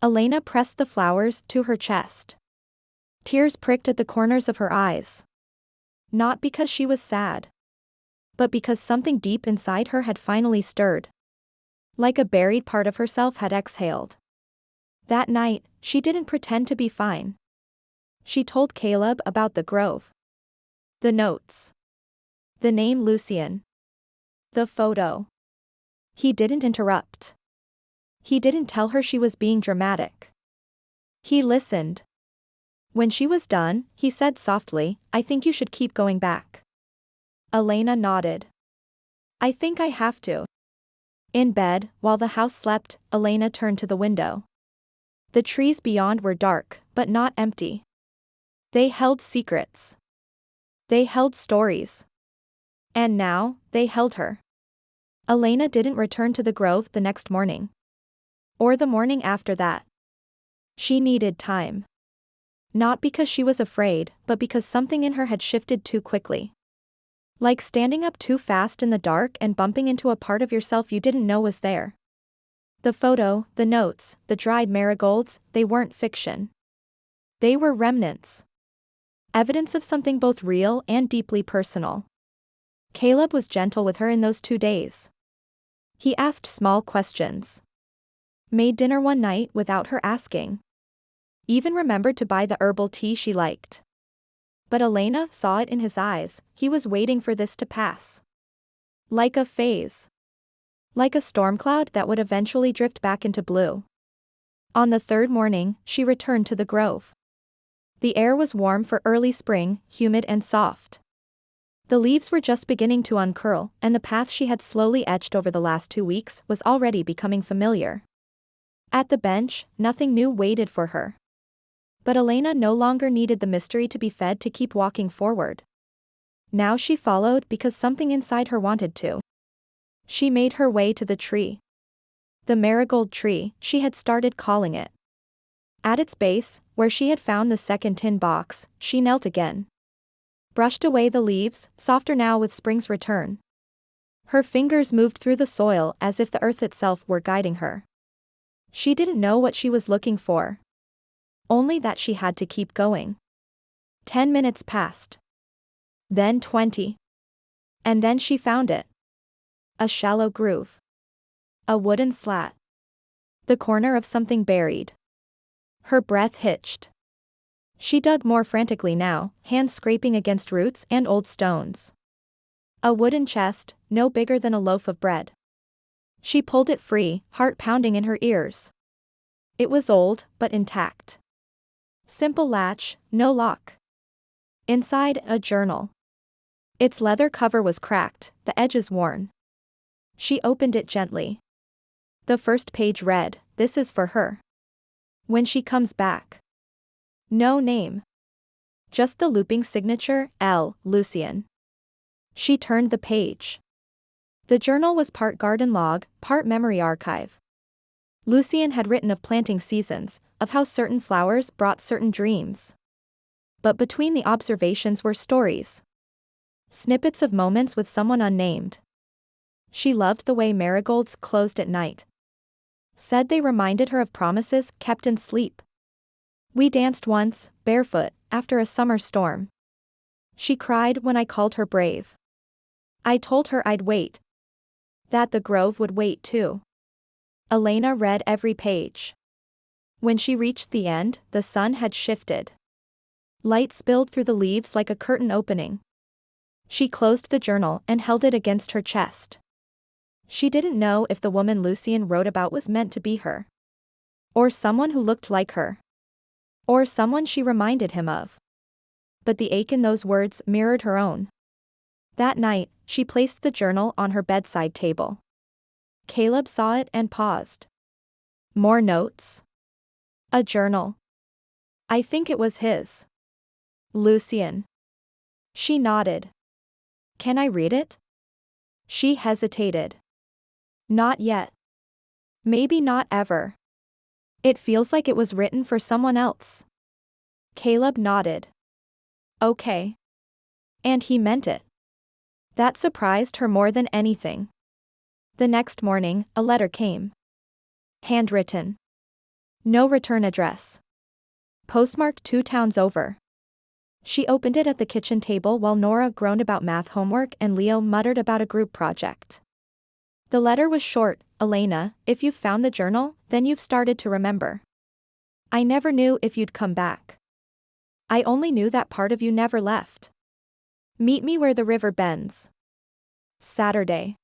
Elena pressed the flowers to her chest. Tears pricked at the corners of her eyes. Not because she was sad, but because something deep inside her had finally stirred. Like a buried part of herself had exhaled. That night, she didn't pretend to be fine. She told Caleb about the grove. The notes. The name Lucien. The photo. He didn't interrupt. He didn't tell her she was being dramatic. He listened. When she was done, he said softly, "I think you should keep going back." Elena nodded. "I think I have to." In bed, while the house slept, Elena turned to the window. The trees beyond were dark, but not empty. They held secrets. They held stories. And now, they held her. Elena didn't return to the grove the next morning. Or the morning after that. She needed time. Not because she was afraid, but because something in her had shifted too quickly. Like standing up too fast in the dark and bumping into a part of yourself you didn't know was there. The photo, the notes, the dried marigolds, they weren't fiction. They were remnants. Evidence of something both real and deeply personal. Caleb was gentle with her in those 2 days. He asked small questions. Made dinner one night without her asking. Even remembered to buy the herbal tea she liked. But Elena saw it in his eyes, he was waiting for this to pass. Like a phase. Like a storm cloud that would eventually drift back into blue. On the 3rd morning, she returned to the grove. The air was warm for early spring, humid and soft. The leaves were just beginning to uncurl, and the path she had slowly etched over the last 2 weeks was already becoming familiar. At the bench, nothing new waited for her. But Elena no longer needed the mystery to be fed to keep walking forward. Now she followed because something inside her wanted to. She made her way to the tree. The marigold tree, she had started calling it. At its base, where she had found the second tin box, she knelt again. Brushed away the leaves, softer now with spring's return. Her fingers moved through the soil as if the earth itself were guiding her. She didn't know what she was looking for. Only that she had to keep going. 10 minutes passed. Then 20. And then she found it. A shallow groove. A wooden slat. The corner of something buried. Her breath hitched. She dug more frantically now, hands scraping against roots and old stones. A wooden chest, no bigger than a loaf of bread. She pulled it free, heart pounding in her ears. It was old, but intact. Simple latch, no lock. Inside, a journal. Its leather cover was cracked, the edges worn. She opened it gently. The first page read, "This is for her. When she comes back." No name. Just the looping signature, L. Lucien. She turned the page. The journal was part garden log, part memory archive. Lucien had written of planting seasons, of how certain flowers brought certain dreams. But between the observations were stories. Snippets of moments with someone unnamed. She loved the way marigolds closed at night. Said they reminded her of promises kept in sleep. We danced once, barefoot, after a summer storm. She cried when I called her brave. I told her I'd wait. That the grove would wait too. Elena read every page. When she reached the end, the sun had shifted. Light spilled through the leaves like a curtain opening. She closed the journal and held it against her chest. She didn't know if the woman Lucien wrote about was meant to be her. Or someone who looked like her. Or someone she reminded him of. But the ache in those words mirrored her own. That night, she placed the journal on her bedside table. Caleb saw it and paused. More notes? A journal. I think it was his. Lucien. She nodded. Can I read it? She hesitated. Not yet. Maybe not ever. It feels like it was written for someone else. Caleb nodded. Okay. And he meant it. That surprised her more than anything. The next morning, a letter came. Handwritten. No return address. Postmarked 2 towns over. She opened it at the kitchen table while Nora groaned about math homework and Leo muttered about a group project. The letter was short. Elena, if you've found the journal, then you've started to remember. I never knew if you'd come back. I only knew that part of you never left. Meet me where the river bends. Saturday.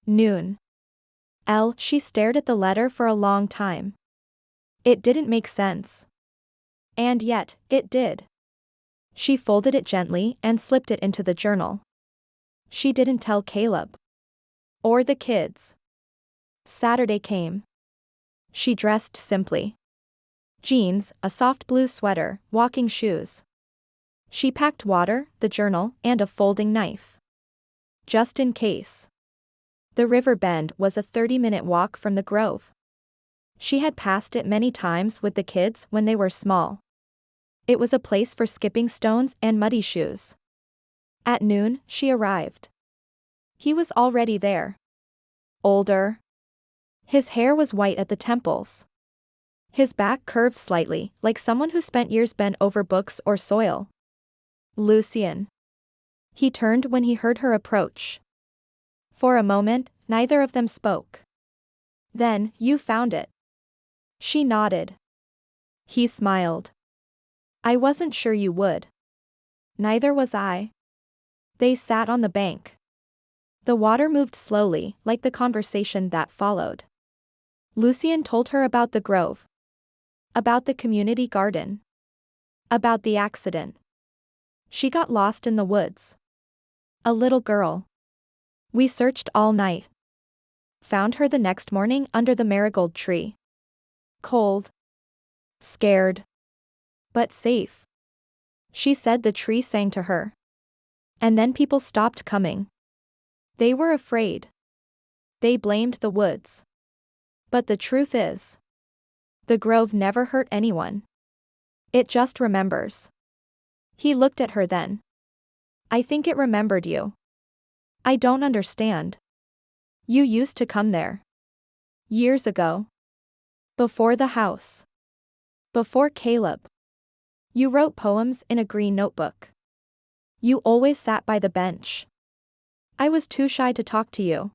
Noon. She stared at the letter for a long time. It didn't make sense. And yet, it did. She folded it gently and slipped it into the journal. She didn't tell Caleb. Or the kids. Saturday came. She dressed simply. Jeans, a soft blue sweater, walking shoes. She packed water, the journal, and a folding knife. Just in case. The river bend was a 30-minute walk from the Grove. She had passed it many times with the kids when they were small. It was a place for skipping stones and muddy shoes. At noon, she arrived. He was already there. Older. His hair was white at the temples. His back curved slightly, like someone who spent years bent over books or soil. Lucian. He turned when he heard her approach. For a moment, neither of them spoke. Then, you found it. She nodded. He smiled. I wasn't sure you would. Neither was I. They sat on the bank. The water moved slowly, like the conversation that followed. Lucian told her about the Grove. About the community garden. About the accident. She got lost in the woods. A little girl. We searched all night. Found her the next morning under the marigold tree. Cold. Scared. But safe. She said the tree sang to her. And then people stopped coming. They were afraid. They blamed the woods. But the truth is, the Grove never hurt anyone. It just remembers. He looked at her then. I think it remembered you. I don't understand. You used to come there. Years ago. Before the house. Before Caleb. You wrote poems in a green notebook. You always sat by the bench. I was too shy to talk to you.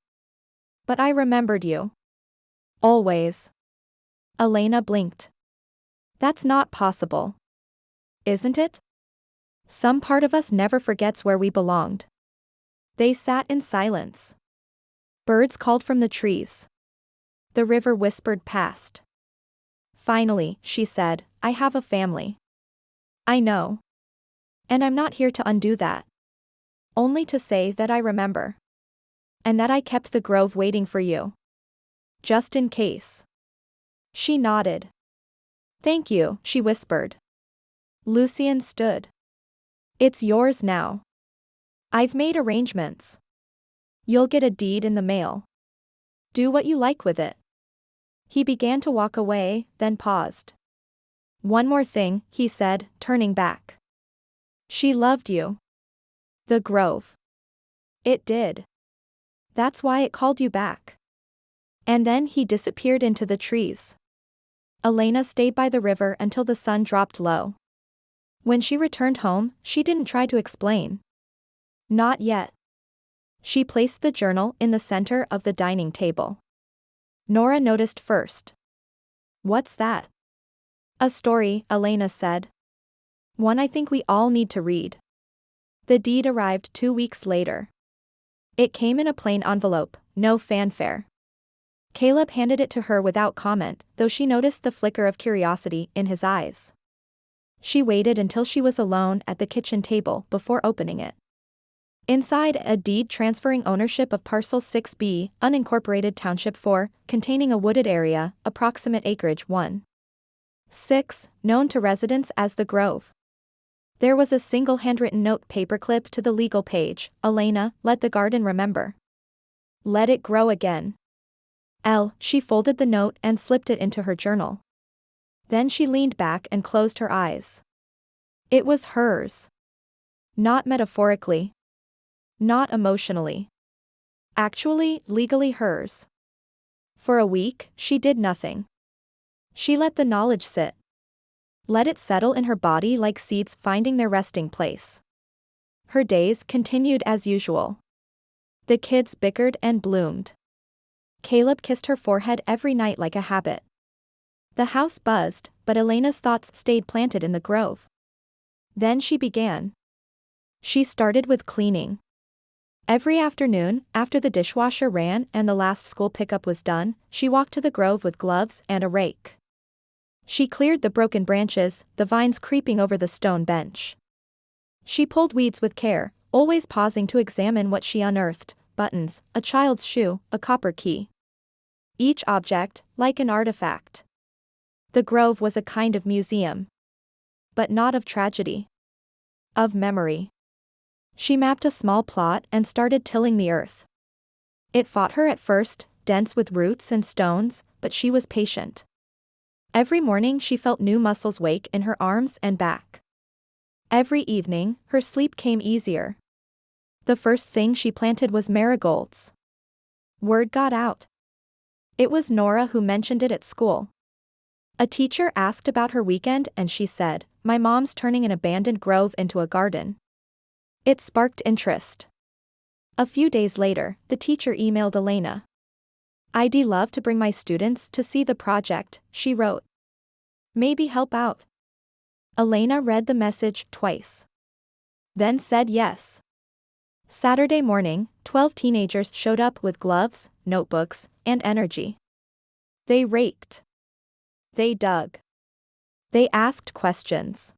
But I remembered you. Always. Elena blinked. That's not possible. Isn't it? Some part of us never forgets where we belonged. They sat in silence. Birds called from the trees. The river whispered past. Finally, she said, I have a family. I know. And I'm not here to undo that. Only to say that I remember. And that I kept the Grove waiting for you. Just in case. She nodded. Thank you, she whispered. Lucian stood. It's yours now. I've made arrangements. You'll get a deed in the mail. Do what you like with it. He began to walk away, then paused. One more thing, he said, turning back. She loved you. The Grove. It did. That's why it called you back. And then he disappeared into the trees. Elena stayed by the river until the sun dropped low. When she returned home, she didn't try to explain. Not yet. She placed the journal in the center of the dining table. Nora noticed first. What's that? A story, Elena said. One I think we all need to read. The deed arrived 2 weeks later. It came in a plain envelope, no fanfare. Caleb handed it to her without comment, though she noticed the flicker of curiosity in his eyes. She waited until she was alone at the kitchen table before opening it. Inside, a deed transferring ownership of Parcel 6B, unincorporated Township 4, containing a wooded area, approximate acreage 1.6, known to residents as the Grove. There was a single handwritten note paperclip to the legal page, Elena, let the garden remember. Let it grow again. She folded the note and slipped it into her journal. Then she leaned back and closed her eyes. It was hers. Not metaphorically. Not emotionally. Actually, legally hers. For a week, she did nothing. She let the knowledge sit. Let it settle in her body like seeds finding their resting place. Her days continued as usual. The kids bickered and bloomed. Caleb kissed her forehead every night like a habit. The house buzzed, but Elena's thoughts stayed planted in the grove. Then she began. She started with cleaning. Every afternoon, after the dishwasher ran and the last school pickup was done, she walked to the grove with gloves and a rake. She cleared the broken branches, the vines creeping over the stone bench. She pulled weeds with care, always pausing to examine what she unearthed: buttons, a child's shoe, a copper key. Each object, like an artifact. The grove was a kind of museum. But not of tragedy. Of memory. She mapped a small plot and started tilling the earth. It fought her at first, dense with roots and stones, but she was patient. Every morning she felt new muscles wake in her arms and back. Every evening, her sleep came easier. The first thing she planted was marigolds. Word got out. It was Nora who mentioned it at school. A teacher asked about her weekend and she said, "My mom's turning an abandoned grove into a garden." It sparked interest. A few days later, the teacher emailed Elena. "I'd love to bring my students to see the project," she wrote. "Maybe help out." Elena read the message twice. Then said yes. Saturday morning, 12 teenagers showed up with gloves, notebooks, and energy. They raked. They dug. They asked questions.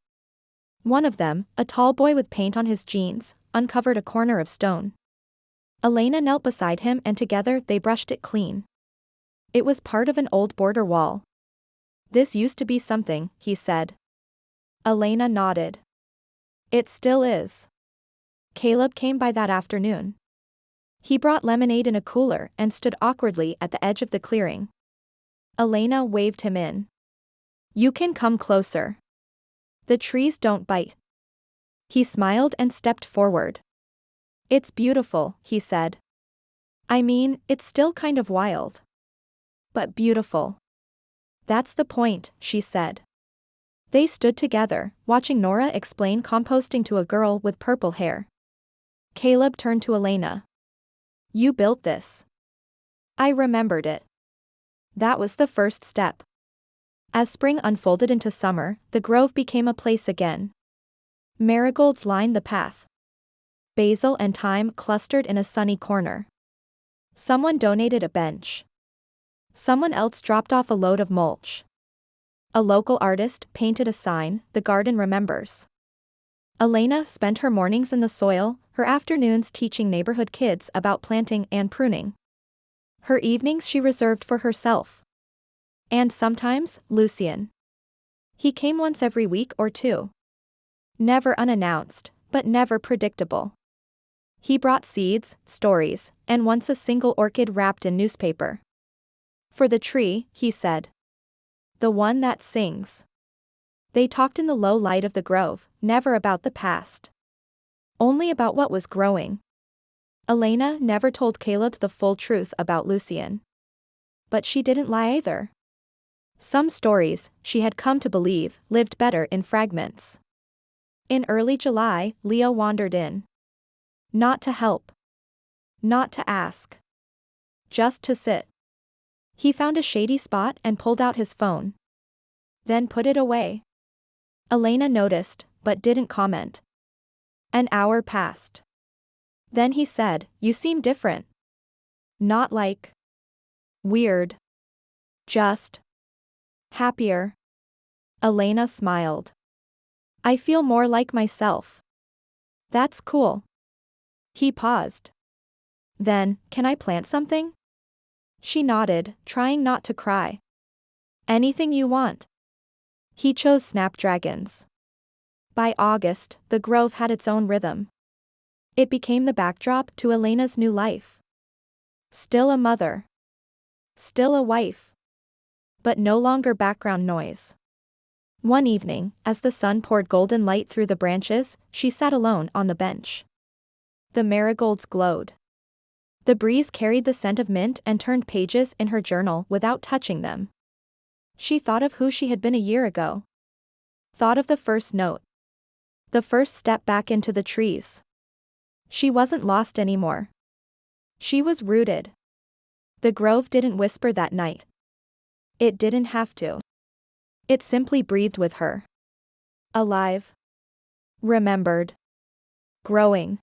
One of them, a tall boy with paint on his jeans, uncovered a corner of stone. Elena knelt beside him and together they brushed it clean. It was part of an old border wall. "This used to be something," he said. Elena nodded. "It still is." Caleb came by that afternoon. He brought lemonade in a cooler and stood awkwardly at the edge of the clearing. Elena waved him in. "You can come closer. The trees don't bite." He smiled and stepped forward. "It's beautiful," he said. "I mean, it's still kind of wild. But beautiful." "That's the point," she said. They stood together, watching Nora explain composting to a girl with purple hair. Caleb turned to Elena. "You built this." I remembered it. That was the first step. As spring unfolded into summer, the grove became a place again. Marigolds lined the path. Basil and thyme clustered in a sunny corner. Someone donated a bench. Someone else dropped off a load of mulch. A local artist painted a sign, "The garden remembers." Elena spent her mornings in the soil, her afternoons teaching neighborhood kids about planting and pruning. Her evenings she reserved for herself. And sometimes, Lucien. He came once every week or two. Never unannounced, but never predictable. He brought seeds, stories, and once a single orchid wrapped in newspaper. "For the tree," he said. "The one that sings." They talked in the low light of the grove, never about the past. Only about what was growing. Elena never told Caleb the full truth about Lucien. But she didn't lie either. Some stories, she had come to believe, lived better in fragments. In early July, Leo wandered in. Not to help. Not to ask. Just to sit. He found a shady spot and pulled out his phone. Then put it away. Elena noticed, but didn't comment. An hour passed. Then he said, "You seem different." Not like weird. Just happier. Elena smiled. "I feel more like myself." "That's cool." He paused. Then, "Can I plant something?" She nodded, trying not to cry. "Anything you want." He chose snapdragons. By August, the grove had its own rhythm. It became the backdrop to Elena's new life. Still a mother. Still a wife. But no longer background noise. One evening, as the sun poured golden light through the branches, she sat alone on the bench. The marigolds glowed. The breeze carried the scent of mint and turned pages in her journal without touching them. She thought of who she had been a year ago. Thought of the first note. The first step back into the trees. She wasn't lost anymore. She was rooted. The grove didn't whisper that night. It didn't have to. It simply breathed with her. Alive. Remembered. Growing.